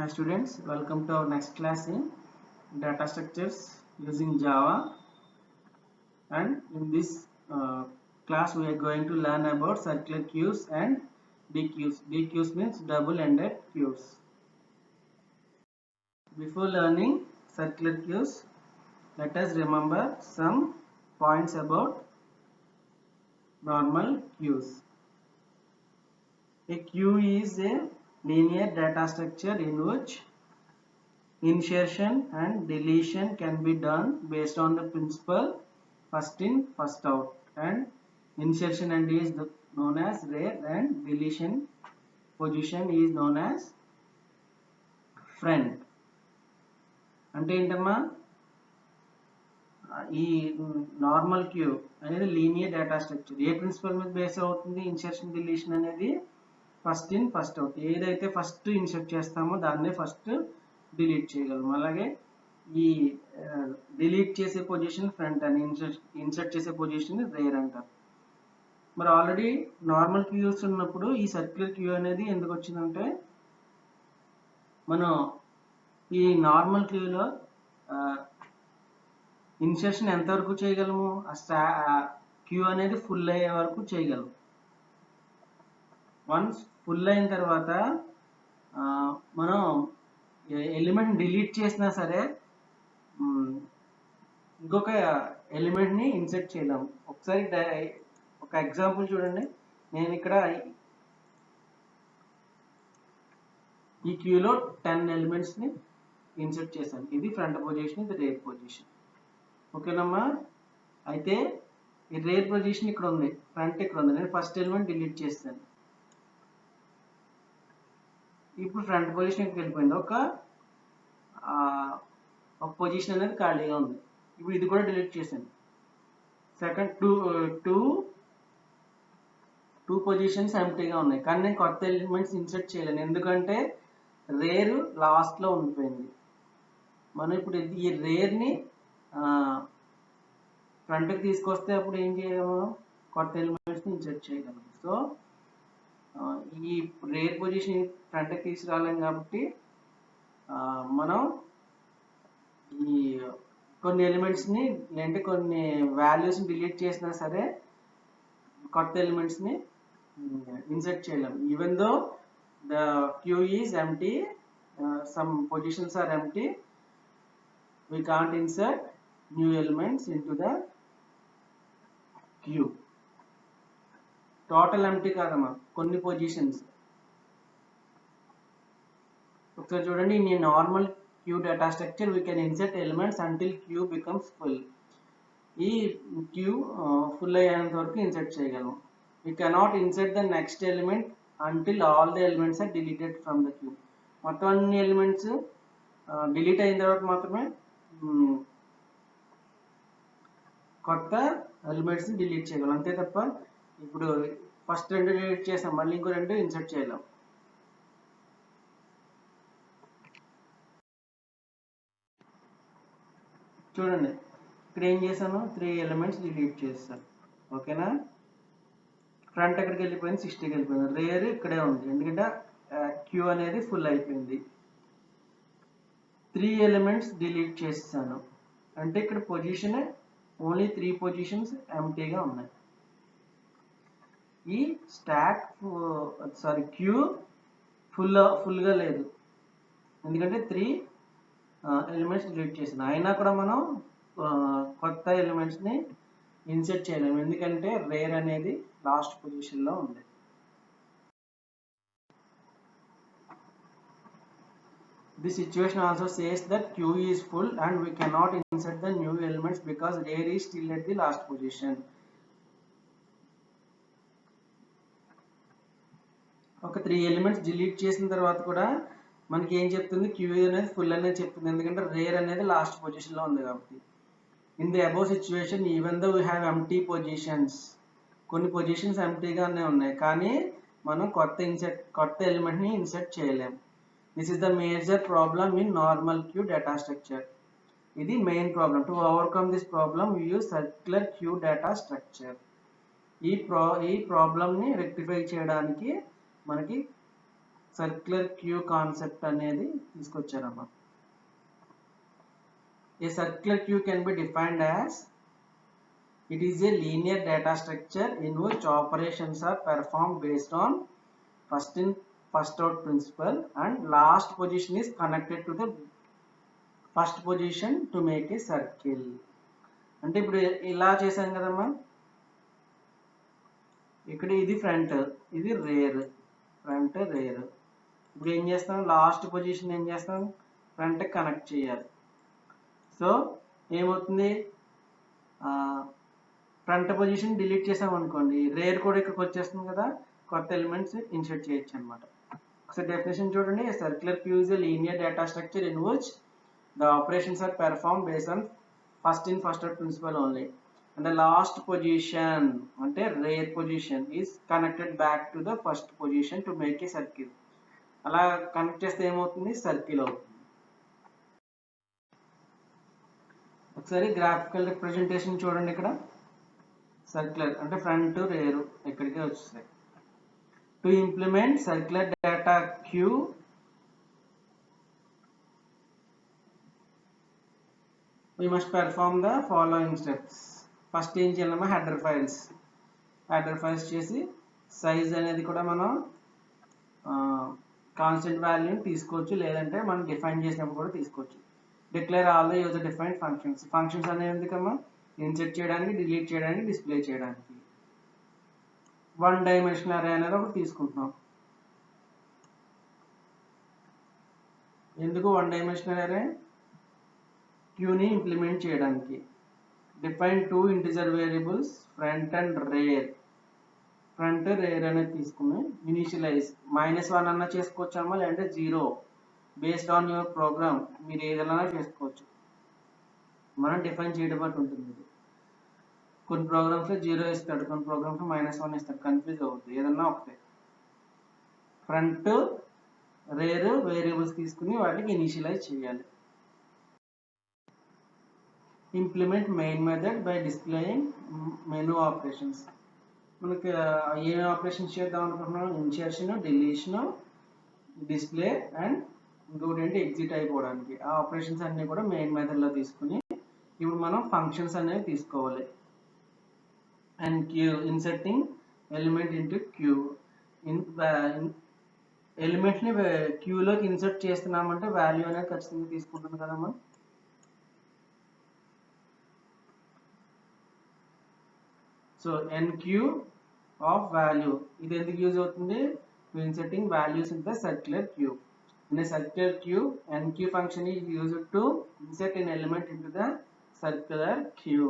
Hi students, welcome to our next class in data structures using Java, and in this class we are going to learn about circular queues and DQs. DQs means double-ended queues. Before learning circular queues, let us remember some points about normal queues. A queue is a linear data structure in which insertion and deletion can be done based on the principle first in first out, and insertion and is known as rear and deletion position is known as front. అంటే ఏంటమ్మా, ఈ normal queue అనేది linear data structure ఏ principal మీద base అవుతుంది. Insertion deletion అనేది first in first out, ఏదైతే first insert చేస్తామో దాన్నే ఫస్ట్ డిలీట్ చేయగలం. అలాగే ఈ డిలీట్ చేసే పొజిషన్ ఫ్రంట్ అని, ఇన్సర్ట్ చేసే పొజిషన్ రేర్ అంటారు. మరి ఆల్రెడీ నార్మల్ క్యూస్ ఉన్నప్పుడు ఈ సర్క్యులర్ క్యూ అనేది ఎందుకు వచ్చిందంటే, మనం ఈ నార్మల్ క్యూలో ఇన్సర్షన్ ఎంతవరకు చేయగలము, క్యూ అనేది ఫుల్ అయ్యే వరకు చేయగలం. వన్స్ ఫుల్ అయిన తర్వాత మనం ఎలిమెంట్ డిలీట్ చేసినా సరే ఇంకొక ఎలిమెంట్ని ఇన్సర్ట్ చేయలేము. ఒకసారి ఒక ఎగ్జాంపుల్ చూడండి. నేను ఇక్కడ ఈ క్యూలో 10 ఎలిమెంట్స్ని ఇన్సర్ట్ చేశాను. ఇది ఫ్రంట్ పొజిషన్, ఇది రేర్ పొజిషన్. ఓకేనమ్మా. అయితే ఈ రేర్ పొజిషన్ ఇక్కడ ఉంది, ఫ్రంట్ ఇక్కడ ఉంది. నేను ఫస్ట్ ఎలిమెంట్ డిలీట్ చేస్తాను. ఇప్పుడు ఫ్రంట్ పొజిషన్కి వెళ్ళిపోయింది. ఒక పొజిషన్ అనేది ఖాళీగా ఉంది. ఇప్పుడు ఇది కూడా డిలీట్ చేశాను. సెకండ్ టూ పొజిషన్స్ ఎంప్టీగా ఉన్నాయి, కానీ నేను కొత్త ఎలిమెంట్స్ ఇన్సర్ట్ చేయలేను, ఎందుకంటే రేర్ లాస్ట్లో ఉండిపోయింది. మనం ఇప్పుడు ఈ రేర్ని ఫ్రంట్కి తీసుకొస్తే అప్పుడు ఏం చేయగలము, కొత్త ఎలిమెంట్స్ని ఇన్సర్ట్ చేయగలము. సో ఈ రేర్ పొజిషన్ ఫ్రంట్కి తీసుకురాలేం కాబట్టి మనం ఈ కొన్ని ఎలిమెంట్స్ని లేదంటే కొన్ని వాల్యూస్ని డిలీట్ చేసినా సరే కొత్త ఎలిమెంట్స్ని ఇన్సర్ట్ చేయలేము. Even though the queue is empty, some positions are empty, we can't insert new elements into the queue. Total empty కాదమ్మా, కొన్ని పొజిషన్స్. ఒకసారి చూడండి, in a normal queue data structure we can insert elements until queue becomes full. ఈ queue full అయ్యేంత వరకు insert చేయగలం. We cannot insert the next element until all the elements are deleted from the queue. మొత్తం అన్ని elements delete అయిన తర్వాత మాత్రమే కొత్త ఎలిమెంట్స్ని డిలీట్ చేయగలం, అంతే తప్ప ఇప్పుడు ఫస్ట్ 2 డిలీట్ చేసాం, మళ్ళీ ఇంకో 2 ఇన్సర్ట్ చేయలేం. చూడండి, ఇక్కడ ఏం చేశాను, 3 ఎలిమెంట్స్ డిలీట్ చేస్తాను. ఓకేనా. ఫ్రంట్ ఎక్కడికి వెళ్ళిపోయింది, 60కి వెళ్ళిపోయింది. రేర్ ఇక్కడే ఉంది, ఎందుకంటే క్యూ అనేది ఫుల్ అయిపోయింది. 3 ఎలిమెంట్స్ డిలీట్ చేస్తాను అంటే ఇక్కడ పొజిషన్ ఓన్లీ 3 పొజిషన్స్ ఎంప్టీగా ఉన్నాయి. ఈ క్యూ ఫుల్గా లేదు, ఎందుకంటే 3 ఎలిమెంట్స్ డిలీట్ చేసాను. అయినా కూడా మనం కొత్త ఎలిమెంట్స్ని ఇన్సర్ట్ చేయలేము, ఎందుకంటే రేర్ అనేది లాస్ట్ పొజిషన్లో ఉంది. This situation also says that queue is full and we cannot insert the new elements because rare is still at the last position. ఒక 3 ఎలిమెంట్స్ డిలీట్ చేసిన తర్వాత కూడా మనకి ఏం చెప్తుంది, క్యూ అనేది ఫుల్ అనేది చెప్తుంది, ఎందుకంటే రేర్ అనేది లాస్ట్ పొజిషన్లో ఉంది కాబట్టి. In the above situation even though we have empty positions, కొన్ని పొజిషన్స్ ఎంప్టీగానే ఉన్నాయి, కానీ మనం కొత్త ఎలిమెంట్ని ఇన్సర్ట్ చేయలేము. This is the major problem in normal queue data structure. ఇది main problem. To overcome this problem we use circular queue data structure. ఈ ప్రాబ్లంని rectify చేయడానికి మనకి సర్క్యులర్ క్యూ కాన్సెప్ట్ అనేది తీసుకొచ్చారమ్మా. A circular queue can be defined as it is a linear data structure in which operations are performed based on first in first out principle and last position is connected to the first position to make a circle. అంటే ఇప్పుడు ఇలా చేసాం కదమ్మా, ఇక్కడ ఇది front, ఇది rare, front rare. ఇప్పుడు ఏం చేస్తాం, లాస్ట్ పొజిషన్ ఏం చేస్తాం, ఫ్రంట్ కనెక్ట్ చేయాలి. సో ఏమవుతుంది, ఫ్రంట్ పొజిషన్ డిలీట్ చేసాం అనుకోండి, రేర్ కూడా ఇక్కడికి వచ్చేస్తుంది కదా, కొత్త ఎలిమెంట్స్ ఇన్సర్ట్ చేయొచ్చు అనమాట. ఒకసారి డెఫినేషన్ చూడండి. Circular queue is a linear data structure in which the operations are perform based on first in first out principle only and the last position అంటే rear position is connected back to the first position to make a circle. అలా connect చేస్తే ఏమవుతుంది, circle అవుతుంది. ఒకసారి graphical representation చూడండి. ఇక్కడ circular అంటే front rear ఇక్కడికే వచ్చేస్తాయి. To implement circular data queue we must perform the following steps. First ఏం చేయాలమ్మా, హెడర్ ఫైల్స్ చేసి సైజ్ అనేది కూడా మనం కాన్స్టెంట్ వాల్యూని తీసుకోవచ్చు, లేదంటే మనం డిఫైన్ చేసినప్పుడు కూడా తీసుకోవచ్చు. Declare all the user defined functions అనేవి ఎందుకమ్మా, ఇన్సర్ట్ చేయడానికి, డిలీట్ చేయడానికి, డిస్ప్లే చేయడానికి. 1 డైమెన్షనల్ అరే అనేది ఒకటి తీసుకుంటున్నాం. ఎందుకు 1 డైమెన్షనల్ అరే, క్యూని ఇంప్లిమెంట్ చేయడానికి. Define 2 integer variables front and rare. Front rare అనేది తీసుకుని ఇనిషియలైజ్ -1 అన్నా చేసుకోవచ్చామా, లేదంటే 0 బేస్డ్ ఆన్ యువర్ ప్రోగ్రామ్, మీరు ఏదైనా చేసుకోవచ్చు. మనం డిఫైన్ చేయడం బట్టి ఉంటుంది. కొన్ని ప్రోగ్రామ్స్లో 0 ఇస్తాడు, కొన్ని ప్రోగ్రామ్స్లో -1 ఇస్తాడు, కన్ఫ్యూజ్ అవుతుంది. ఏదన్నా ఒకటే. ఫ్రంట్ రేర్ వేరియబుల్స్ తీసుకుని వాటికి ఇనిషియలైజ్ చేయాలి. Implement main method by displaying menu operations. మనకి ఏ ఆపరేషన్స్ చేద్దాం అనుకుంటున్నాం, ఇన్సర్షన్, డిలీషన్, డిస్ప్లే అండ్ ఇంకోటి ఏంటి ఎగ్జిట్ అయిపోవడానికి. ఆ ఆపరేషన్స్ అన్నీ కూడా మెయిన్ మెథడ్లో తీసుకుని ఇప్పుడు మనం ఫంక్షన్స్ అనేవి తీసుకోవాలి. And queue inserting element into queue. ఎలిమెంట్ని క్యూలోకి ఇన్సర్ట్ చేస్తున్నామంటే వాల్యూ అనేది ఖచ్చితంగా తీసుకుంటుంది కదమ్మా. సో nq of value, ఇది ఎందుకు యూజ్ అవుతుంది, inserting values in the circular queue. In a circular queue, nq function is used to insert an element into the circular queue.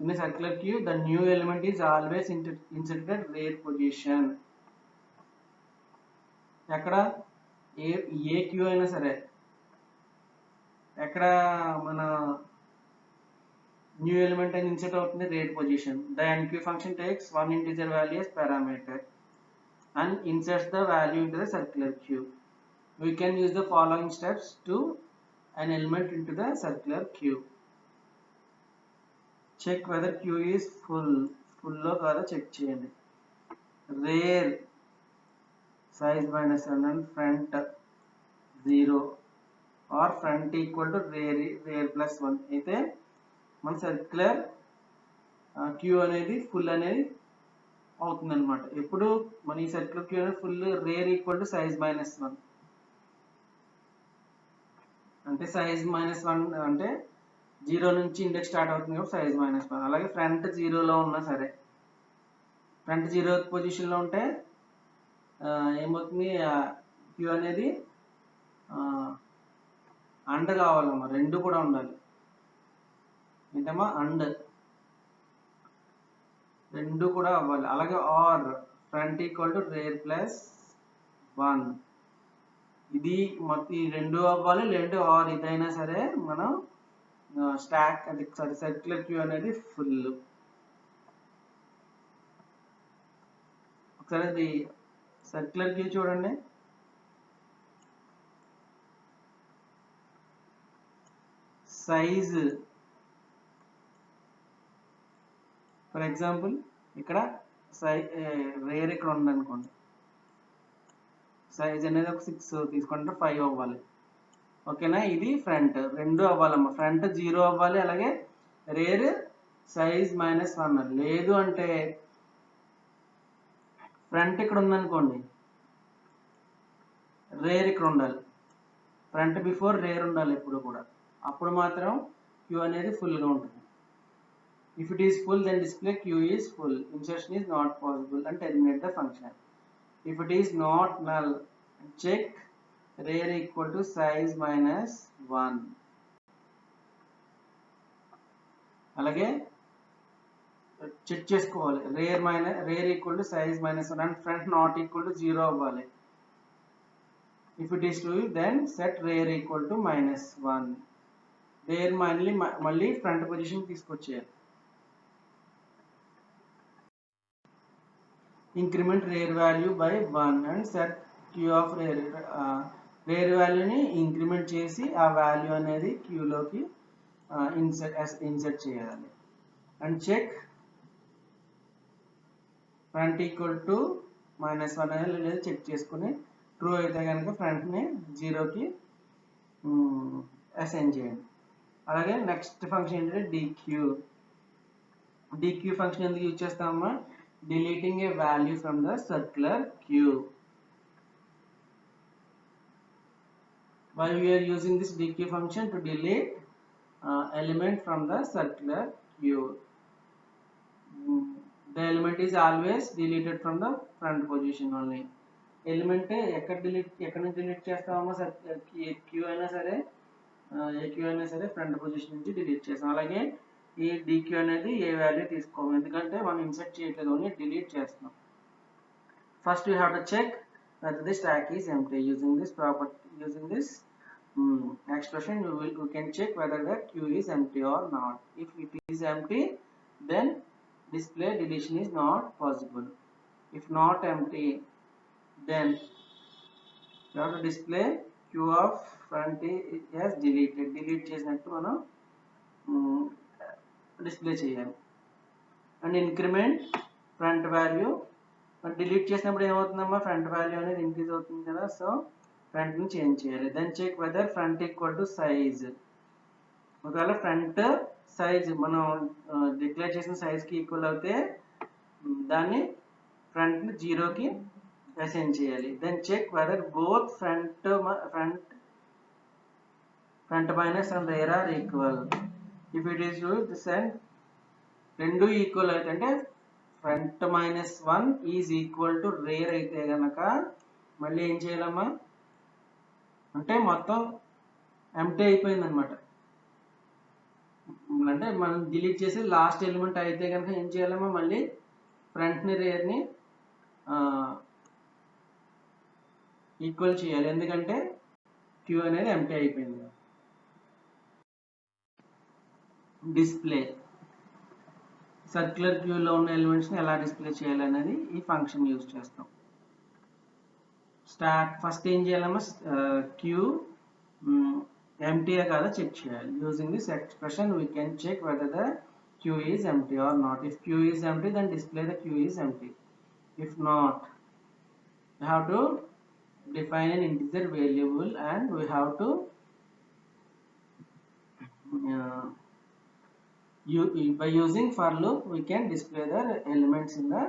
In a circular queue, the new element is always inserted at rare position. ఎక్కడ A Q అయినా సరే, ఎక్కడ మన new element అని insert అవుతుంది, rate position. The nq function takes 1 integer value as parameter and inserts the value into the circular queue. We can use the following steps to an element into the circular queue. Check whether queue is full లో కాదో check చేయండి. Rare size -1 and front 0 or front equal to rare plus 1 అయితే మన circular queue అనేది full అనేది అవుతుంది అనమాట. ఎప్పుడు మన ఈ సర్క్యులర్ క్యూ అనేది full, rare equal to size -1 అంటే సైజ్ -1 అంటే 0 నుంచి ఇండెక్స్ స్టార్ట్ అవుతుంది కాబట్టి సైజ్ -1. అలాగే ఫ్రంట్ 0లో ఉన్నా సరే, ఫ్రంట్ 0 పొజిషన్లో ఉంటే ఏమవుతుంది, క్యూ అనేది అండ్ కావాలమ్మా, రెండు కూడా ఉండాలి. ఏంటమ్మా, అండ్ రెండు కూడా అవ్వాలి. అలాగే or front equal to rear plus 1, ఇది మొత్తం ఈ రెండు అవ్వాలి. లేదంటే ఆర్ ఇదైనా సరే మనం స్టాక్ అది సర్క్యులర్ క్యూ అనేది ఫుల్. ఒకసారి అది సర్క్యులర్ క్యూ చూడండి. సైజ్ ఫర్ ఎగ్జాంపుల్ ఇక్కడ రేర్ ఇక్కడ ఉందనుకోండి, సైజ్ అనేది ఒక 6 తీసుకుంటే 5 అవ్వాలి. ఓకేనా, ఇది ఫ్రంట్ రెండు అవ్వాలమ్మా. ఫ్రంట్ 0 అవ్వాలి, అలాగే రేర్ సైజ్ -1. లేదు అంటే ఫ్రంట్ ఇక్కడ ఉందనుకోండి, రేర్ ఇక్కడ ఉండాలి. ఫ్రంట్ బిఫోర్ రేర్ ఉండాలి ఎప్పుడు కూడా. అప్పుడు మాత్రం క్యూ అనేది ఫుల్గా ఉంటుంది. If it is full then display queue is full, insertion is not possible and terminate the function. If it is not null, check rear equal to size -1. అలాగే check చేసుకోవాలి, rear equal to size -1 and front not equal to 0 అవ్వాలి. If it is true, then set rear equal to -1. Rear మళ్ళీ front position తీసుకొచ్చేయాలి. Increment rear value by 1 and set queue of rear. Rear వాల్యూని increment చేసి ఆ value అనేది క్యూలోకి insert చేయాలి. And check front equal to -1 అనేది లేదా చెక్ చేసుకుని ట్రూ అయితే కనుక ఫ్రంట్ని 0కి అసైన్ చేయండి. అలాగే నెక్స్ట్ ఫంక్షన్ ఏంటంటే డిక్యూ. డిక్యూ ఫంక్షన్ ఎందుకు యూజ్ చేస్తామమ్మా? Deleting a value from the circular queue. Why we are using this dequeue function? To delete element from the circular queue. The element is always deleted from the front position only. Element ఎక్కడ నుంచి delete చేస్తామో, queue అయినా సరే A Q అయినా సరే front position నుంచి delete చేస్తాం. అలాగే ఈ డిక్యూ అనేది ఏ వాల్యూ తీసుకోము, ఎందుకంటే మనం ఇన్సర్ట్ చేయట్లేదు, ఓన్లీ డిలీట్ చేస్తున్నాం. First you have to check whether the stack is empty. Using this property, using this expression, you can check whether the queue is empty or not. If it is empty, then display deletion is not possible. If not empty, then you have to display queue of front as deleted. Delete చేసినట్టు మనం display చేయాలి. And increment front value. Delete చేసినప్పుడు ఏమవుతుందమ్మా? Front value అనేది increase అవుతుంది కదా, so front ని change చేయాలి. Then check whether front equal to size. ఒకవేళ ఫ్రంట్ సైజ్ మనం డిక్లేర్ చేసిన సైజ్కి ఈక్వల్ అవుతే దాన్ని ఫ్రంట్ 0కి అసైన్ చేయాలి. Then check whether both front minus and rear are equal. If it is true, then రెండు ఈక్వల్ అయితే, అంటే front -1 is equal to rear అయితే గనక మళ్ళీ ఏం చేయాలమ్మా? అంటే మొత్తం ఎంప్టీ అయిపోయింది అనమాట. అంటే మనం డిలీట్ చేసి లాస్ట్ ఎలిమెంట్ అయితే కనుక ఏం చేయాలమ్మా? మళ్ళీ ఫ్రంట్ని రేర్ని ఈక్వల్ చేయాలి, ఎందుకంటే క్యూ అనేది ఎంప్టీ అయిపోయింది. డిస్ప్లే సర్క్యులర్ క్యూలో ఉన్న ఎలిమెంట్స్ని ఎలా డిస్ప్లే చేయాలి అనేది ఈ ఫంక్షన్ యూజ్ చేస్తాం. ఫస్ట్ ఏం చేయాలమ్మా? క్యూ ఎంప్టీయా కాదా చెక్ చేయాలి. Using this expression we can check whether the queue is empty or not. If queue is empty, then display the queue is empty. If not, we have to define an integer variable and we have to by using for loop we can display the elements in the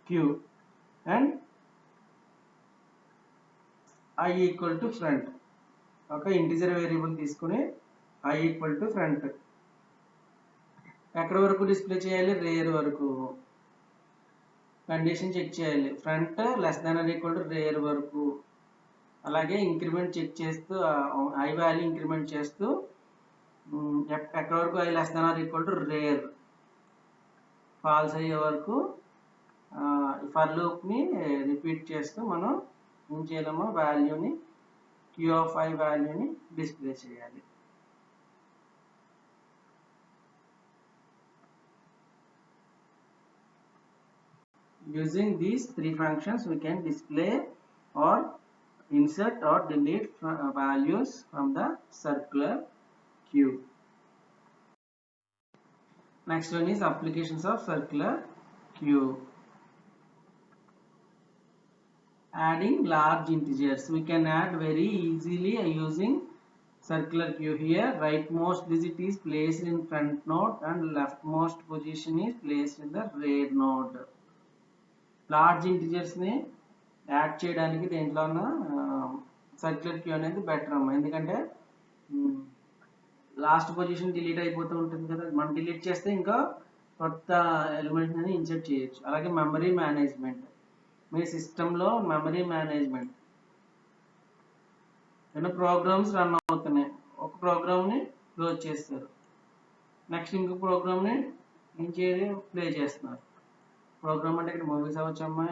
queue. And I equal to front. Okay, integer variable తీసుకుని I equal to front. ఎక్కడ వరకు display చేయాలి? Rare వరకు. Condition check చేయాలి, front <= rare వరకు. అలాగే increment check చేస్తూ I value increment చేస్తూ ఎక్కడ వరకు I <= రేర్ ఫాల్స్ అయ్యే వరకు ఫర్ లూప్ని రిపీట్ చేస్తూ మనం ఏం చేయాలమ్మా? వాల్యూని క్యూ ఆఫ్ I వాల్యూని డిస్ప్లే చేయాలి. Using these three functions, we can display or insert or delete values from the circular queue. Next one is applications of circular queue. adding large integers. We can add very easily using circular queue. Here rightmost digit is placed in front node and leftmost position is placed in the rear node. Large ఇంటిజర్స్ని add చేయడానికి దేంట్లో ఉన్న circular queue అనేది better అమ్మ. ఎందుకంటే last position delete అయిపోతూ ఉంటుంది కదా, మనం డిలీట్ చేస్తే ఇంకా కొత్త ఎలిమెంట్స్ అని ఇన్సర్ట్ చేయొచ్చు. అలాగే మెమరీ మేనేజ్మెంట్, మీ సిస్టంలో మెమరీ మేనేజ్మెంట్ ఏమైనా ప్రోగ్రామ్స్ రన్ అవుతున్నాయి, ఒక ప్రోగ్రామ్ని క్లోజ్ చేస్తారు, నెక్స్ట్ ఇంకో ప్రోగ్రామ్ని ఏం చేయాలి ప్లే చేస్తున్నారు. ప్రోగ్రామ్ అంటే ఇక్కడ మూవీస్ అవ్వచ్చమ్మా,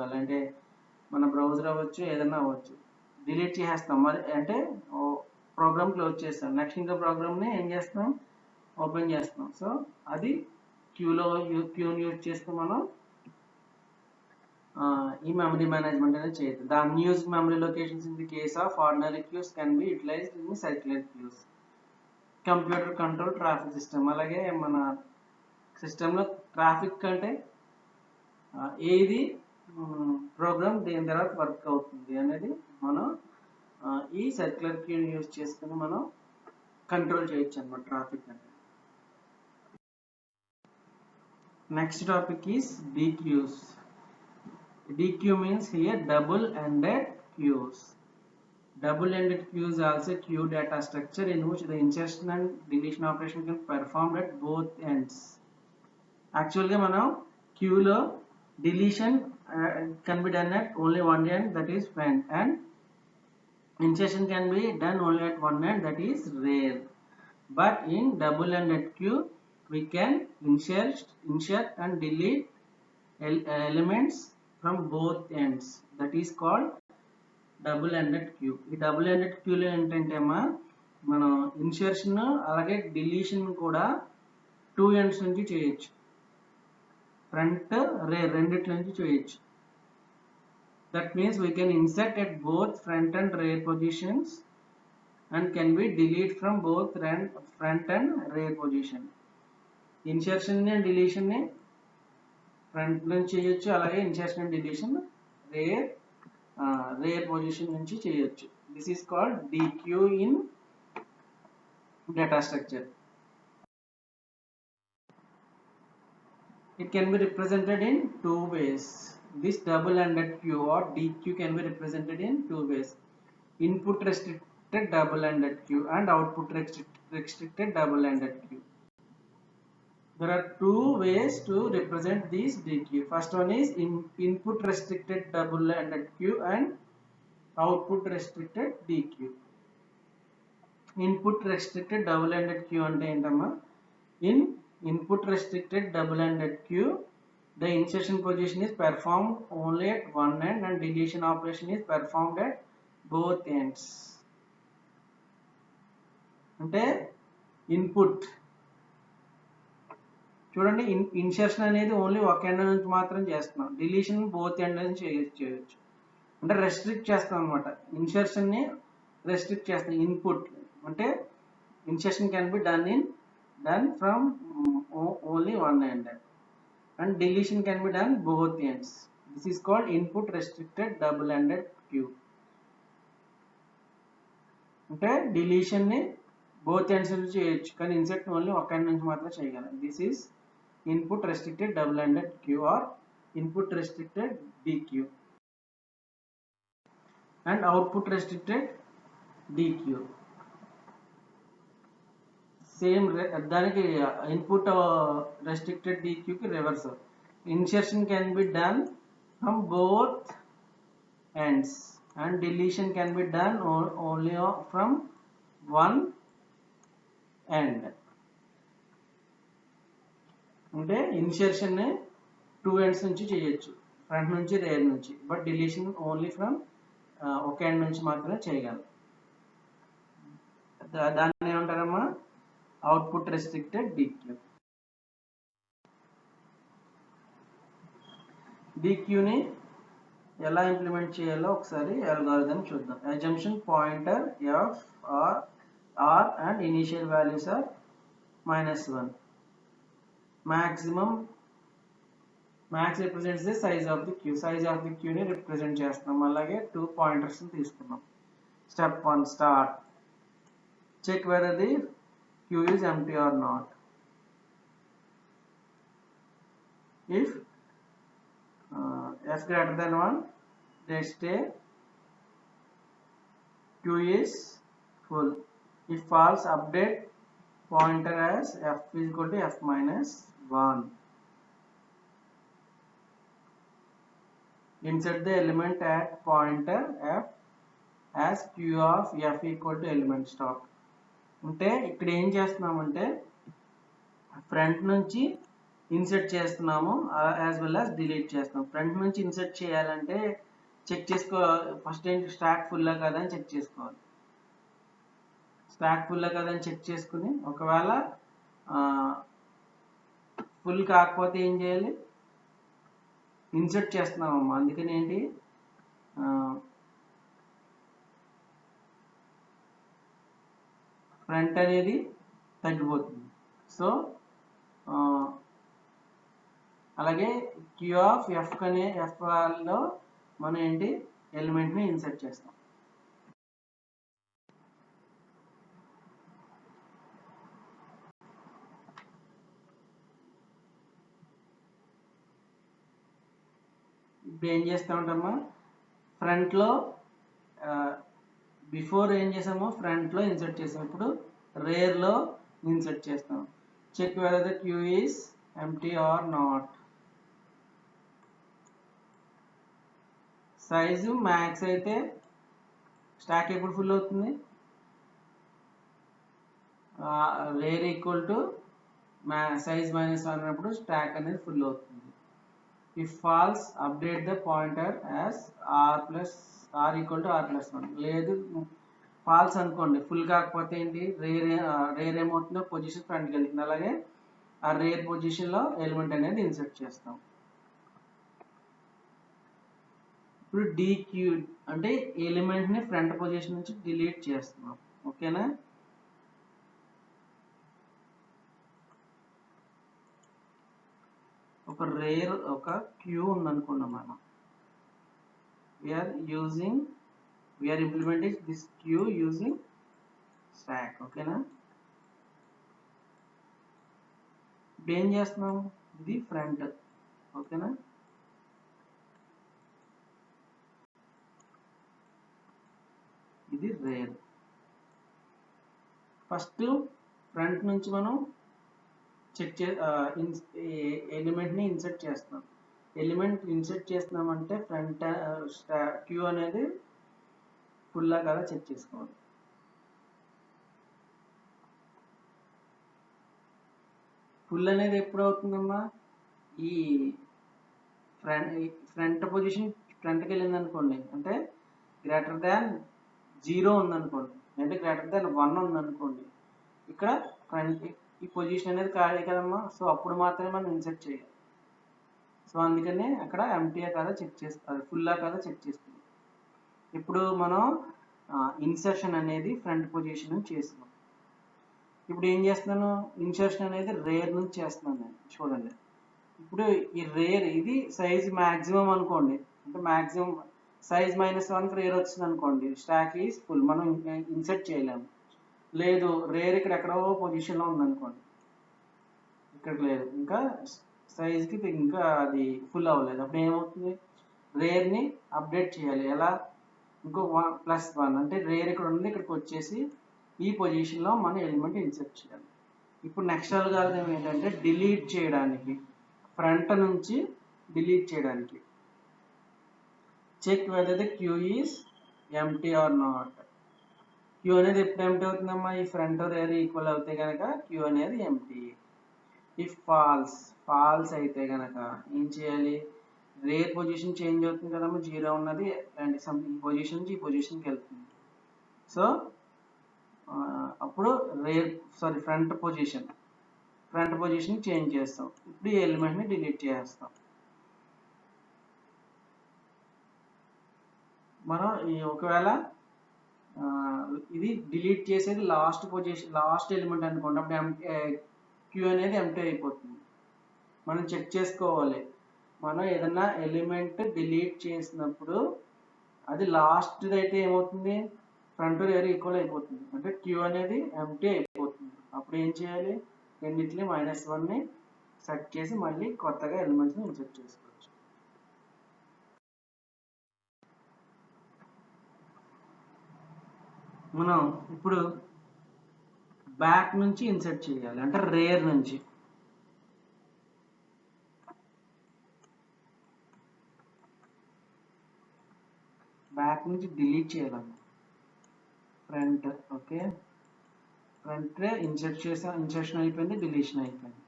అలాంటి మన బ్రౌజర్ అవ్వచ్చు, ఏదైనా అవ్వచ్చు. డిలీట్ చేసేస్తాం మరి, అంటే ప్రోగ్రామ్ క్లోజ్ చేస్తాం, నెక్స్ట్ ఇంకో ప్రోగ్రామ్ని ఏం చేస్తాం ఓపెన్ చేస్తాం. సో అది క్యూని యూజ్ చేస్తూ మనం ఈ మెమరీ మేనేజ్మెంట్ అనేది చేయదు. The unused memory locations in the case of ordinary queues can be utilized in circular queues. Computer control traffic system, అలాగే మన సిస్టంలో ట్రాఫిక్ అంటే ఏది ప్రోగ్రామ్ దేని తర్వాత వర్క్ అవుతుంది అనేది మనం ఈ సర్క్యులర్ క్యూని యూజ్ చేసుకుని మనం కంట్రోల్ చేయొచ్చు అన్నమాట ట్రాఫిక్ అంటే. Next topic is DQs. DQ means here double-ended queues. Double-ended queue is also a queue data structure in which the insertion and deletion operation can be performed at both ends. Actually మనం queueలో deletion can be done at only one end, that is front, and insertion can be done only at one end, that is rear. But in double-ended queue we can insert and delete elements from both ends, that is called double-ended queue. ఈ double-ended queueలో ఏంటంటే మనం insertion అలాగే deletion కూడా 2 ends నుంచి చేయొచ్చు, front rare రెండిట్ల నుంచి చేయొచ్చు. That means we can insert at both front and rear positions and can be delete from both front and rear position. Insertion and deletion ని ఫ్రంట్ నుంచి చేయొచ్చు, అలాగే insertion and deletion rare position నుంచి చేయొచ్చు. This is called DQ in data structure. It can be represented in 2 ways. This double-ended queue or DQ can be represented in 2 ways. Input restricted double-ended queue and output restricted double-ended queue. There are 2 ways to represent this DQ. First one is input restricted double-ended queue and output restricted DQ. Input restricted double-ended queue అంటే ఏంటమ్మా, in input restricted double-ended queue the insertion position is performed only at one end and deletion operation is performed at both ends. అంటే input చూడండి, insertion అనేది only ఒక end నుంచి మాత్రం చేస్తున్నాం, deletion both end నుంచి చేయొచ్చు. అంటే రెస్ట్రిక్ట్ చేస్తాం అనమాట, ఇన్సర్షన్ని రెస్ట్రిక్ట్ చేస్తాం. ఇన్పుట్ అంటే insertion can be done from only one end and deletion can be done both ends. This is called input restricted double-ended queue. అంటే డిలీషన్ ని బోత్ ఎండ్స్ నుంచి చేయొచ్చు, కానీ ఇన్సర్ట్ ఓన్లీ ఒక ఎండ్ నుంచి మాత్రం చేయగలం. This is input restricted double-ended queue or input restricted DQ. And output restricted DQ. Same దానికి ఇన్పుట్ రెస్ట్రిక్టెడ్ DQ కి reverse. Insertion can be done from both ends and deletion can be done only from one end. అంటే insertion 2 ends నుంచి చేయొచ్చు, front నుంచి rare నుంచి, but deletion only from ఒక end నుంచి మాత్రమే చేయగలం. దాన్ని ఏమంటారమ్మా, అవుట్పుట్ రెస్ట్రిక్టెడ్ DQ. DQని ఎలా ఇంప్లిమెంట్ చేయాలో ఒకసారి అల్గారిథం చూద్దాం. Assumption pointer F or R and initial values are -1. Max represents the size of the queue. Size of the క్యూని రిప్రజెంట్ చేస్తున్నాం. అలాగే 2 పాయింటర్స్ తీసుకున్నాం. Step 1 start. Check whether the queue is empty or not. If f greater than 1, let's say q is full. If false, update pointer as f is equal to f minus 1. Insert the element at pointer f as q of f equal to element stock. అంటే ఇక్కడ ఏం చేస్తున్నామంటే front నుంచి insert చేస్తున్నాము, as well as delete చేస్తున్నాం. Front నుంచి insert చేయాలంటే check చేసుకో, ఫస్ట్ ఏంటి స్టాక్ ఫుల్లా కదా అని చెక్ చేసుకోవాలి. స్టాక్ ఫుల్లా కదా అని చెక్ చేసుకుని ఒకవేళ ఫుల్ కాకపోతే ఏం చేయాలి, ఇన్సర్ట్ చేస్తున్నామమ్మా. అందుకని ఏంటి ఫ్రంట్ అనేది తగ్గిపోతుంది. సో అలాగే క్యూ ఆఫ్ ఎఫ్ అనే ఎఫ్ లో మనం ఏంటి ఎలిమెంట్ని ఇన్సర్ట్ చేస్తాం. ఇప్పుడు ఏం చేస్తూ ఉంటామా, ఫ్రంట్లో బిఫోర్ ఏం చేసామో ఫ్రంట్లో ఇన్సర్ట్ చేసాం, ఇప్పుడు రేర్లో ఇన్సర్ట్ చేస్తాం. Check whether the queue is empty or not. Size max అయితే స్టాక్ ఎప్పుడు ఫుల్ అవుతుంది, rear equal to size minus 1 అన్నప్పుడు స్టాక్ అనేది ఫుల్ అవుతుంది. If false, update the pointer as R equal to R plus 1. లేదు falls అనుకోండి, full కాకపోతే ఏంటి రేర్ ఏమవుతుందో పొజిషన్ ఫ్రంట్కి వెళ్తుంది. అలాగే ఆ రేర్ పొజిషన్లో ఎలిమెంట్ అనేది ఇన్సర్ట్ చేస్తాం. ఇప్పుడు డిక్యూ అంటే ఎలిమెంట్ని ఫ్రంట్ పొజిషన్ నుంచి డిలీట్ చేస్తున్నాం. ఓకేనా, ఒక రేర్ ఒక క్యూ ఉందనుకున్నాం మనం, we are implementing this queue using stack. ఓకేనా, ఇప్పుడు ఏం చేస్తున్నాం, ఇది ఫ్రంట్. ఓకేనా, ఇది రేర్. ఫస్ట్ ఫ్రంట్ నుంచి మనం చెక్ ఎలిమెంట్ని ఇన్సర్ట్ చేస్తాం. ఎలిమెంట్ ఇన్సర్ట్ చేస్తున్నామంటే ఫ్రంట్ క్యూ అనేది ఫుల్లా కదా చెక్ చేసుకోవాలి. ఫుల్ అనేది ఎప్పుడు అవుతుందమ్మా, ఈ ఫ్రంట్ పొజిషన్ ఫ్రంట్కి వెళ్ళింది అనుకోండి, అంటే గ్రేటర్ దాన్ 0 ఉందనుకోండి, అంటే గ్రేటర్ దాన్ 1 ఉందనుకోండి, ఇక్కడ ఫ్రంట్ ఈ పొజిషన్ అనేది ఖాళీ కదమ్మా. సో అప్పుడు మాత్రమే మనం ఇన్సర్ట్ చేయాలి. సో అందుకనే అక్కడ ఎంటీఏ కదా చెక్ చేస్తుంది, ఫుల్లా కదా చెక్ చేస్తుంది. ఇప్పుడు మనం ఇన్సర్షన్ అనేది ఫ్రంట్ పొజిషన్ చేస్తున్నాం. ఇప్పుడు ఏం చేస్తున్నాను, ఇన్సర్షన్ అనేది రేర్ నుంచి చేస్తున్నాను నేను. చూడండి, ఇప్పుడు ఈ రేర్ ఇది సైజ్ మ్యాక్సిమం అనుకోండి, అంటే మ్యాక్సిమం సైజ్ -1 రేర్ వచ్చింది అనుకోండి, స్టాక్ ఈజ్ ఫుల్, మనం ఇన్సర్ట్ చేయలేము. లేదు రేర్ ఇక్కడ ఎక్కడో పొజిషన్లో ఉందనుకోండి, ఇక్కడ లేదు, ఇంకా సైజ్కి ఇంకా అది ఫుల్ అవ్వలేదు, అప్పుడు ఏమవుతుంది, రేర్ని అప్డేట్ చేయాలి. ఎలా, ఇంకో +1 అంటే రేర్ ఇక్కడ ఉంది, ఇక్కడికి వచ్చేసి ఈ పొజిషన్లో మనం ఎలిమెంట్ ఇన్సర్ట్ చేయాలి. ఇప్పుడు నెక్స్ట్ అల్గారిథం ఏంటంటే డిలీట్ చేయడానికి, ఫ్రంట్ నుంచి డిలీట్ చేయడానికి. Check whether the queue is empty or not. Queue అనేది ఎప్పుడు ఎంప్టీ అవుతుందమ్మా, ఈ ఫ్రంట్ రేర్ ఈక్వల్ అవుతే కనుక క్యూ అనేది ఎంప్టీ. ఇఫ్ ఫాల్స్ అయితే కనుక ఏం చేయాలి, రేర్ పొజిషన్ చేంజ్ అవుతుంది కదమ్మా, 0 ఉన్నది అండ్ ఈ పొజిషన్ నుంచి ఈ పొజిషన్కి వెళ్తుంది. సో అప్పుడు ఫ్రంట్ పొజిషన్ చేంజ్ చేస్తాం. ఇప్పుడు ఈ ఎలిమెంట్ని డిలీట్ చేస్తాం. మనం ఒకవేళ ఇది డిలీట్ చేసేది లాస్ట్ ఎలిమెంట్ అనుకోండి, అప్పుడు క్యూ అనేది ఎంప్టీ అయిపోతుంది. మనం చెక్ చేసుకోవాలి, మనం ఏదైనా ఎలిమెంట్ డిలీట్ చేసినప్పుడు అది లాస్ట్ అయితే ఏమవుతుంది, ఫ్రంట్ రేర్ ఈక్వల్ అయిపోతుంది, అంటే క్యూ అనేది ఎంటీ అయిపోతుంది. అప్పుడు ఏం చేయాలి, రెండింటిని -1ని సెట్ చేసి మళ్ళీ కొత్తగా ఎలిమెంట్స్ని ఇన్సర్ట్ చేసుకోవచ్చు. మనం ఇప్పుడు బ్యాక్ నుంచి ఇన్సర్ట్ చేయాలి, అంటే రేర్ నుంచి. బ్యాక్ నుంచి డిలీట్ చేయాలన్నమాట. ఫ్రంట్ ఓకే, ఫ్రంట్ ఇన్సర్ట్ చేసా, ఇన్సర్షన్ అయిపోయింది, డిలీషన్ అయిపోయింది.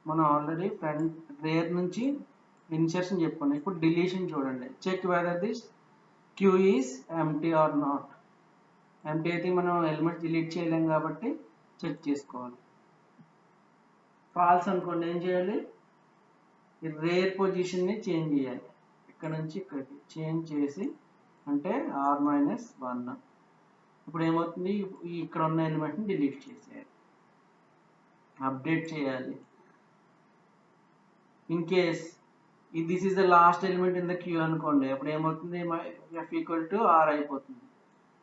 మనం ఆల్రెడీ ఫ్రంట్ రేర్ నుంచి ఇన్సర్షన్ చెప్పుకున్నాం. ఇప్పుడు డిలీషన్ చూడండి. Check whether this queue is empty or not. Empty అయితే మనం ఎలిమెంట్స్ డిలీట్ చేయలేం కాబట్టి చెక్ చేసుకోవాలి. ఫాల్స్ అనుకోండి ఏం చేయాలి, ఈ రేర్ పొజిషన్ని చేంజ్ చేయాలి. ఇక్కడ నుంచి ఇక్కడికి చేంజ్ చేసి, అంటే r-1. ఇప్పుడు ఏమవుతుంది, ఇక్కడ ఉన్న ఎలిమెంట్ని డిలీట్ చేసేయాలి, అప్డేట్ చేయాలి. In case this is the last element in the queue అనుకోండి, అప్పుడు ఏమవుతుంది, f = r అయిపోతుంది.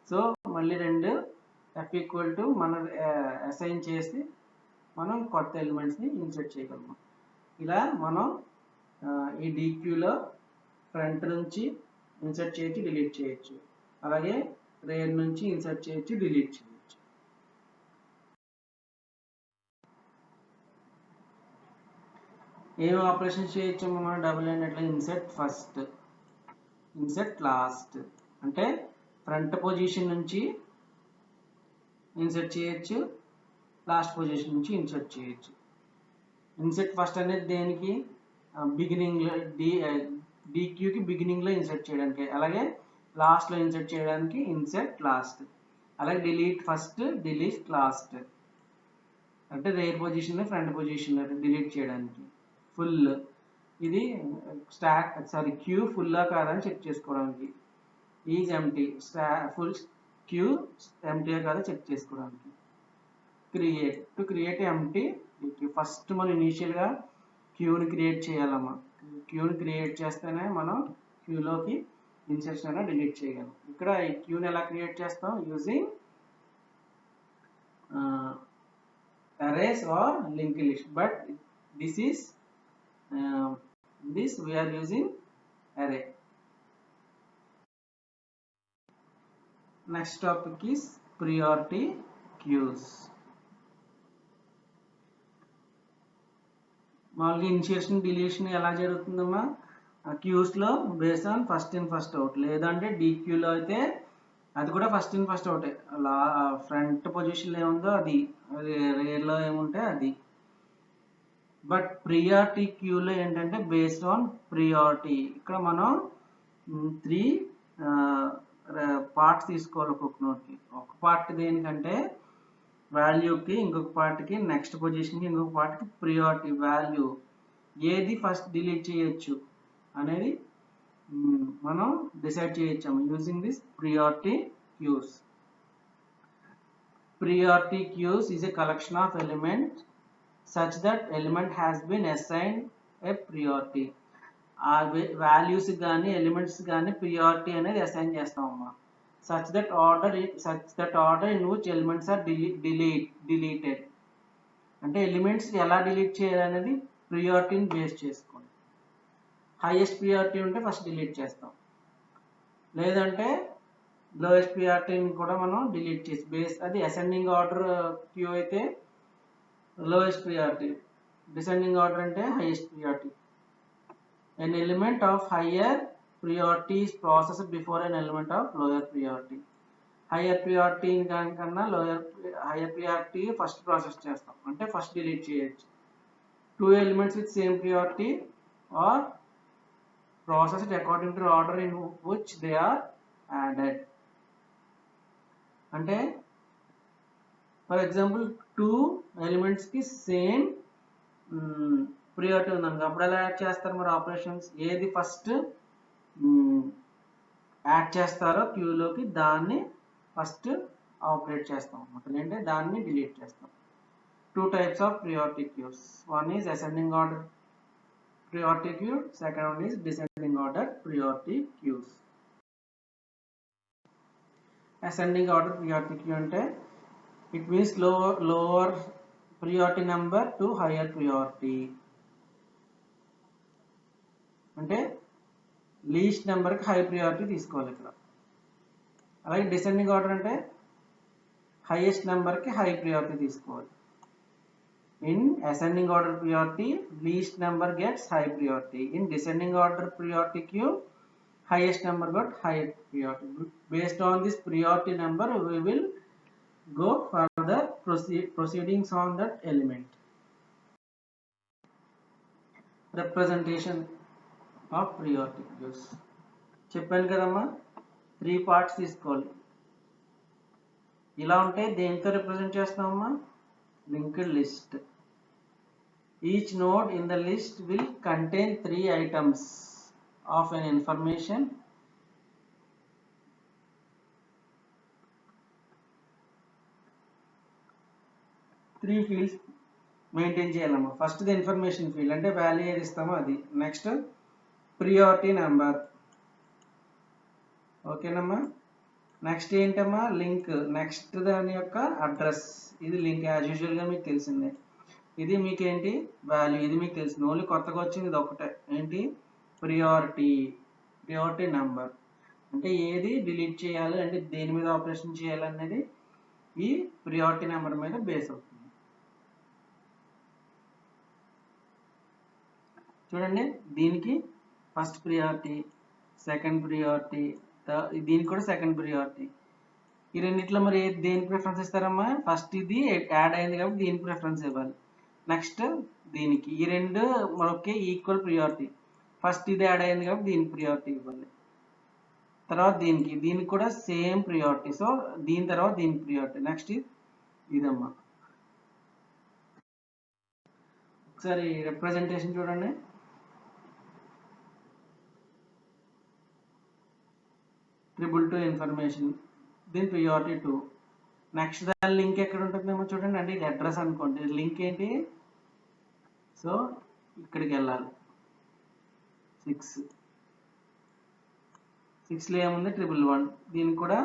సో మళ్ళీ రెండు f = మనం అసైన్ చేసి మనం కొత్త ఎలిమెంట్స్ని ఇన్సర్ట్ చేయగలము. ఇలా మనం ఈ DQలో ఫ్రంట్ నుంచి ఇన్సర్ట్ చేయొచ్చు, డిలీట్ చేయొచ్చు. అలాగే రేర్ నుంచి ఇన్సర్ట్ చేయొచ్చు, డిలీట్ చేయొచ్చు. ఏం ఆపరేషన్ చేయొచ్చు మనం డబుల్ అయినట్లు, ఇన్సర్ట్ ఫస్ట్, ఇన్సర్ట్ లాస్ట్. అంటే ఫ్రంట్ పొజిషన్ నుంచి ఇన్సర్ట్ చేయొచ్చు, లాస్ట్ పొజిషన్ నుంచి ఇన్సర్ట్ చేయొచ్చు. ఇన్సర్ట్ ఫస్ట్ అనేది దేనికి, బిగినింగ్లో DQకి బిగినింగ్లో ఇన్సర్ట్ చేయడానికి, అలాగే లాస్ట్లో ఇన్సర్ట్ చేయడానికి ఇన్సర్ట్ లాస్ట్. అలాగే డిలీట్ ఫస్ట్, డిలీట్ లాస్ట్, అంటే rear position front position delete చేయడానికి. ఫుల్ ఇది క్యూ ఫుల్లా కాదని చెక్ చేసుకోవడానికి. ఈజ్ ఎంటీ, ఫుల్ క్యూ ఎంటీయా కాదా చెక్ చేసుకోవడానికి. Create, to create empty first మనం ఇనీషియల్గా క్యూని క్రియేట్ చేయాలమ్మా. క్యూని క్రియేట్ చేస్తేనే మనం క్యూలోకి ఇన్సర్షన్ అయినా డిలీట్ చేయగలం. ఇక్కడ ఈ క్యూని ఎలా క్రియేట్ చేస్తాం, using arrays or linked list, but this is this we are using array. Next topic is priority queues. మామూలుగా ఇనిషియేషన్ డిలీషన్ ఎలా జరుగుతుందమ్మా, క్యూస్లో based on first in first out, లేదంటే DQలో అయితే అది కూడా ఫస్ట్ ఇన్ ఫస్ట్ అవుటే. ఫ్రంట్ పొజిషన్లో ఏముందో అది, రేర్లో ఏముంటే అది. బట్ ప్రియారిటీ క్యూలో ఏంటంటే బేస్డ్ ఆన్ ప్రియారిటీ. ఇక్కడ మనం 3 పార్ట్స్ తీసుకోవాలి ఒక్కొక్క నోట్కి. ఒక పార్ట్ దేనికంటే వాల్యూకి, ఇంకొక పార్ట్కి నెక్స్ట్ పొజిషన్కి, ఇంకొక పార్ట్కి ప్రియారిటీ వాల్యూ ఏది ఫస్ట్ డిలీట్ చేయొచ్చు అనేది మనం డిసైడ్ చేయొచ్చాము using this priority queues. Priority queues is a collection of elements such that element has been assigned a priority. ఆ వాల్యూస్ కానీ ఎలిమెంట్స్ కానీ ప్రియారిటీ అనేది అసైన్ చేస్తామమ్మా. such that order in which elements are deleted. అంటే elements ఎలా delete చేయాలనేది ప్రియారిటీని base చేసుకోండి. హైయెస్ట్ ప్రియారిటీ ఉంటే ఫస్ట్ డిలీట్ చేస్తాం, లేదంటే లోయెస్ట్ ప్రియారిటీని కూడా మనం డిలీట్ చేసి బేస్, అది అసెండింగ్ ఆర్డర్ క్యూ అయితే లోయెస్ట్ ప్రియారిటీ, డిసెండింగ్ ఆర్డర్ అంటే highest priority. an element of higher priority is processed before an element of lower priority. higher priority కన్నా higher priority ఫస్ట్ ప్రాసెస్ చేస్తాం, అంటే first delete చేయొచ్చు. 2 elements with same priority are processed according to the order in which they are added. అంటే for example 2 ఎలిమెంట్స్కి same priority ఉందనుకో, అప్పుడు ఎలా add చేస్తారు మరి ఆపరేషన్స్, ఏది ఫస్ట్ యాడ్ చేస్తారో క్యూలోకి దాన్ని ఫస్ట్ ఆపరేట్ చేస్తాం అన్నమాట, అంటే దాన్ని డిలీట్ చేస్తాం. 2 types of priority queues. One is ascending order priority queue, second one is descending order priority queues. Ascending order priority queue ante it means lower priority number to higher priority. అంటే least నెంబర్కి high priority తీసుకోవాలి ఇక్కడ. అలాగే descending order అంటే highest నెంబర్కి high priority తీసుకోవాలి. In ascending order priority least number gets high priority. In descending order priority queue highest number got higher priority. Based on this priority number we will go further proceedings on that element. Representation of priority queues. చెప్పాను కదమ్మా 3 parts తీసుకోవాలి. ఇలా ఉంటే దేంతో represent చేస్తామమ్మా linked list. Each node in the list will contain 3 items of an information three fields maintain చేయాలమ్మా. First the information field అంటే value ఏది ఇస్తామో అది. నెక్స్ట్ ప్రియారిటీ నెంబర్, ఓకేనమ్మా. నెక్స్ట్ ఏంటమ్మా లింక్, నెక్స్ట్ దాని యొక్క అడ్రస్, ఇది లింక్ యాజ్ యూజువల్గా మీకు తెలిసిందే. ఇది మీకేంటి వాల్యూ, ఇది మీకు తెలిసింది. ఓన్లీ కొత్తగా వచ్చింది ఇది ఒకటే, ఏంటి ప్రియారిటీ నెంబర్. అంటే ఏది డిలీట్ చేయాలి అంటే దేని మీద ఆపరేషన్ చేయాలి అనేది ఈ ప్రియారిటీ నెంబర్ మీద బేస్ అవుతుంది. చూడండి దీనికి ఫస్ట్ ప్రియారిటీ, సెకండ్ ప్రియారిటీ, దీనికి కూడా సెకండ్ ప్రియారిటీ. ఈ రెండిట్లో మరి దేనికి ప్రిఫరెన్స్ ఇస్తారమ్మా? ఫస్ట్ ఇది యాడ్ అయింది కాబట్టి దీనికి ప్రిఫరెన్స్ ఇవ్వాలి. నెక్స్ట్ దీనికి, ఈ రెండు మనకి ఈక్వల్ ప్రియారిటీ. ఫస్ట్ ఇది యాడ్ అయింది కాబట్టి దీనికి ప్రియారిటీ ఇవ్వాలి. తర్వాత దీనికి కూడా సేమ్ ప్రియారిటీ. సో దీని తర్వాత దీనికి ప్రియారిటీ. నెక్స్ట్ ఇదమ్మా. ఒకసారి రిప్రజెంటేషన్ చూడండి. ట్రిపుల్ 2 ఇన్ఫర్మేషన్, దీని ప్రియారిటీ 2. నెక్స్ట్ దాని లింక్ ఎక్కడ ఉంటుందేమో చూడండి. అంటే ఇది అడ్రస్ అనుకోండి, లింక్ ఏంటి? సో ఇక్కడికి వెళ్ళాలి. 6లో ఏముంది 111. దీనికి కూడా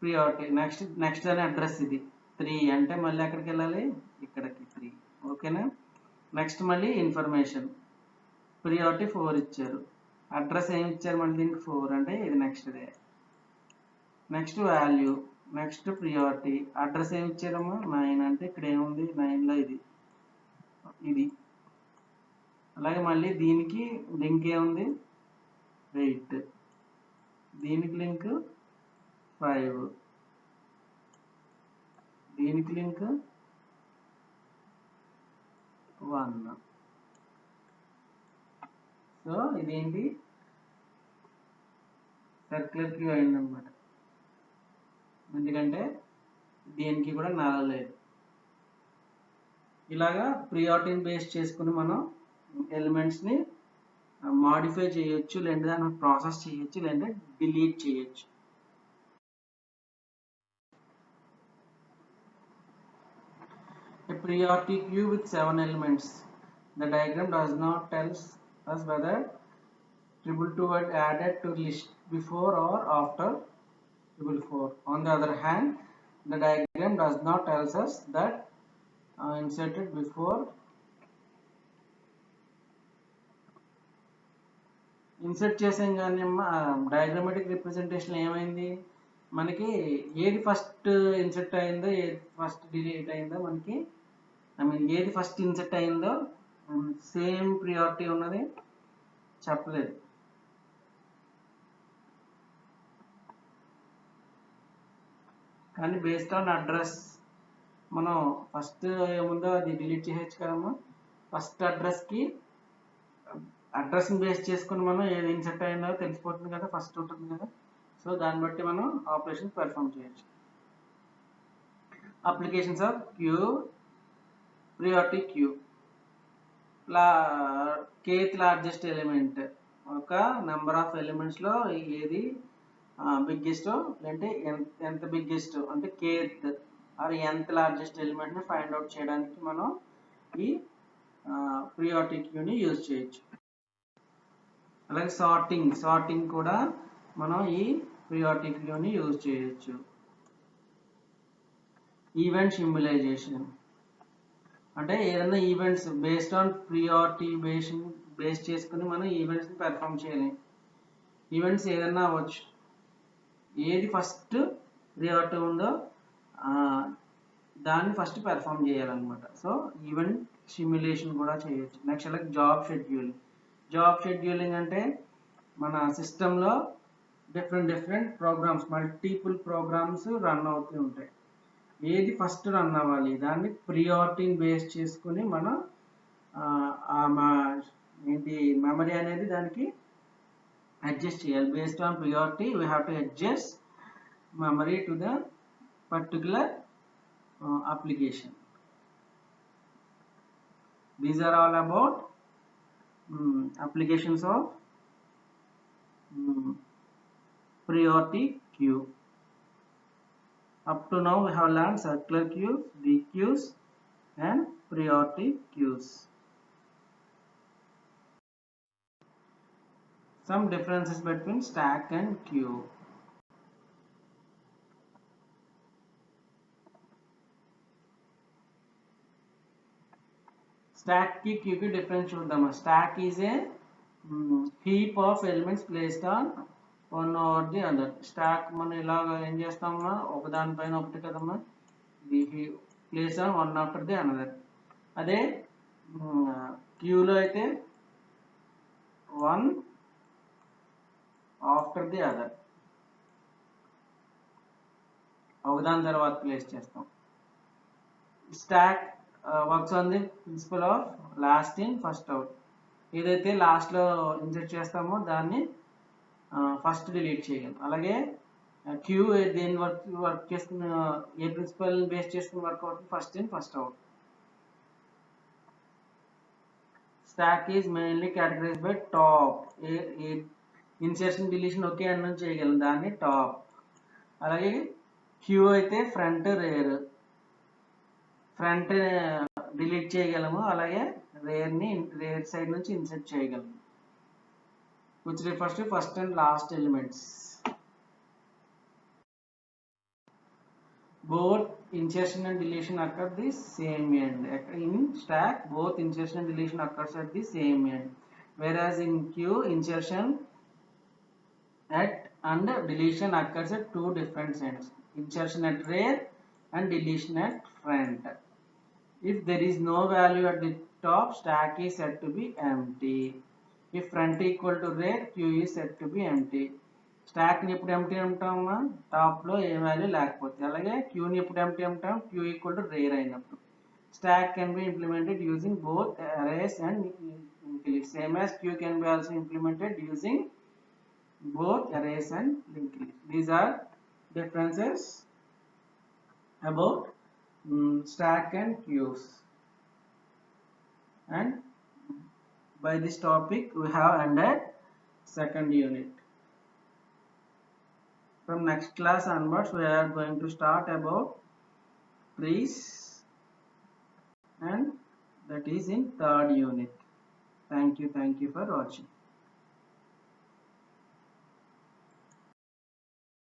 ప్రియారిటీ. నెక్స్ట్ దాని అడ్రస్ ఇది 3 అంటే మళ్ళీ ఎక్కడికి వెళ్ళాలి? ఇక్కడికి 3. ఓకేనా. నెక్స్ట్ మళ్ళీ ఇన్ఫర్మేషన్ ప్రియారిటీ 4 ఇచ్చారు. అడ్రస్ ఏమి ఇచ్చారు మళ్ళీ దీనికి 4 అంటే ఇది next day. Next value, next priority, address ఏమి ఇచ్చారమ్మా 9 అంటే ఇక్కడ ఏముంది 9లో ఇది. అలాగే మళ్ళీ దీనికి లింక్ ఏముంది 8, దీనికి లింక్ 5, దీనికి లింక్ 1. సో ఇదేంటి సర్క్యులర్ క్యూ అయిందనమాట. ఎందుకంటే దేనికి కూడా నల్ లేదు. ఇలాగా ప్రియారిటీని బేస్ చేసుకుని మనం ఎలిమెంట్స్ని మాడిఫై చేయొచ్చు, లేదంటే దాన్ని ప్రాసెస్ చేయొచ్చు, లేదంటే డిలీట్ చేయొచ్చు. A priority queue with 7 elements. The diagram does not tell us whether 222 were added to list before or after 444. On the other hand, the diagram does not tell us that inserted before insert చేసాం కానీ diagrammatic representation ఏమైంది మనకి, ఏది first insert అయిందో ఏది first delete అయిందో మనకి, ఏది ఫస్ట్ ఇన్సర్ట్ అయిందో సేమ్ ప్రియారిటీ ఉన్నది చెప్పలేదు. కానీ బేస్డ్ ఆన్ అడ్రస్ మనం ఫస్ట్ ఏముందో అది డిలీట్ చేయొచ్చు కదమ్మా. ఫస్ట్ అడ్రస్ని బేస్ చేసుకుని మనం ఏది ఇన్సర్ట్ అయిందో తెలిసిపోతుంది కదా, ఫస్ట్ ఉంటుంది కదా. సో దాన్ని బట్టి మనం ఆపరేషన్ పెర్ఫామ్ చేయొచ్చు. Applications of queue, priority queue. kth largest element, ఒక నెంబర్ ఆఫ్ ఎలిమెంట్స్లో ఏది బిగ్గెస్ట్ అంటే ఎంత బిగ్గెస్ట్ అంటే kth ఆర్ nth లార్జెస్ట్ ఎలిమెంట్ని ఫైండ్ అవుట్ చేయడానికి మనం ఈ ప్రియారిటీ క్యూని యూజ్ చేయొచ్చు. అలాగే సార్టింగ్ కూడా మనం ఈ ప్రియారిటీ క్యూని యూజ్ చేయొచ్చు. ఈవెంట్ సిమ్యులైజేషన్ అంటే ఏదైనా events based on priority base చేసుకుని మనం ఈవెంట్స్ని పెర్ఫామ్ చేయాలి. ఈవెంట్స్ ఏదైనా అవ్వచ్చు, ఏది ఫస్ట్ ప్రియారిటీ ఉందో దాన్ని ఫస్ట్ పెర్ఫామ్ చేయాలన్నమాట. సో ఈవెంట్ సిమ్యులేషన్ కూడా చేయొచ్చు. నెక్స్ట్ అలాగే జాబ్ షెడ్యూలింగ్ అంటే మన సిస్టంలో different programs, multiple programs run అవుతూ ఉంటాయి. ఏది ఫస్ట్ రన్ అవ్వాలి దాన్ని ప్రియారిటీని బేస్ చేసుకుని మనం మెమరీ అనేది దానికి అడ్జస్ట్ చేయాలి. Based on priority we have to adjust memory to the particular application. These are all about applications of priority queue. Up to now we have learned circular queues, dequeues and priority queues. Some differences between stack and queue. Stack की queue की difference చూద్దాం. Stack is a heap of elements placed on one or the other. Stack మనం ఇలాగ ఏం చేస్తామా, ఒకదానిపైన ఒకటి కదమ్మా, place on one after the another. అదే క్యూలో అయితే వన్ ఆఫ్టర్ ది అదర్, ఒకదాని తర్వాత ప్లేస్ చేస్తాం. Stack works on the principle of last in first out. ఏదైతే లాస్ట్లో ఇన్సర్ట్ చేస్తామో దాన్ని ఫస్ట్ డిలీట్ చేయగలం. అలాగే క్యూ దేని వర్క్ చేసుకున్న, ఏ ప్రిన్సిపల్ బేస్ చేసుకుని వర్క్ అవుతుంది, first in first out. Stock is mainly categorised by top. Insertion deletion okay end నుంచి చేయగలం, దాన్ని టాప్. అలాగే క్యూ అయితే ఫ్రంట్ రేర్, ఫ్రంట్ డిలీట్ చేయగలము, అలాగే రేర్ సైడ్ నుంచి ఇన్సర్ట్ చేయగలము. which refers to first and last elements. Both insertion and deletion occur at the same end. In stack both insertion and deletion occurs at the same end, whereas in queue insertion at and deletion occurs at two different ends. Insertion at rear and deletion at front. If there is no value at the top, stack is said to be empty. If front equal to rear, queue is said to be empty. Stack ni eppudu empty antamma, top lo A value లేకపోతే. అలాగే queue ni eppudu empty antam, queue equal to rear అయినప్పుడు. Stack can be implemented using both arrays and linked list. Same as queue can be also implemented using both arrays and linked list. These are differences about stack and queues. And by this topic we have ended second unit. From next class onwards we are going to start about trees, and that is in third unit. Thank you for watching.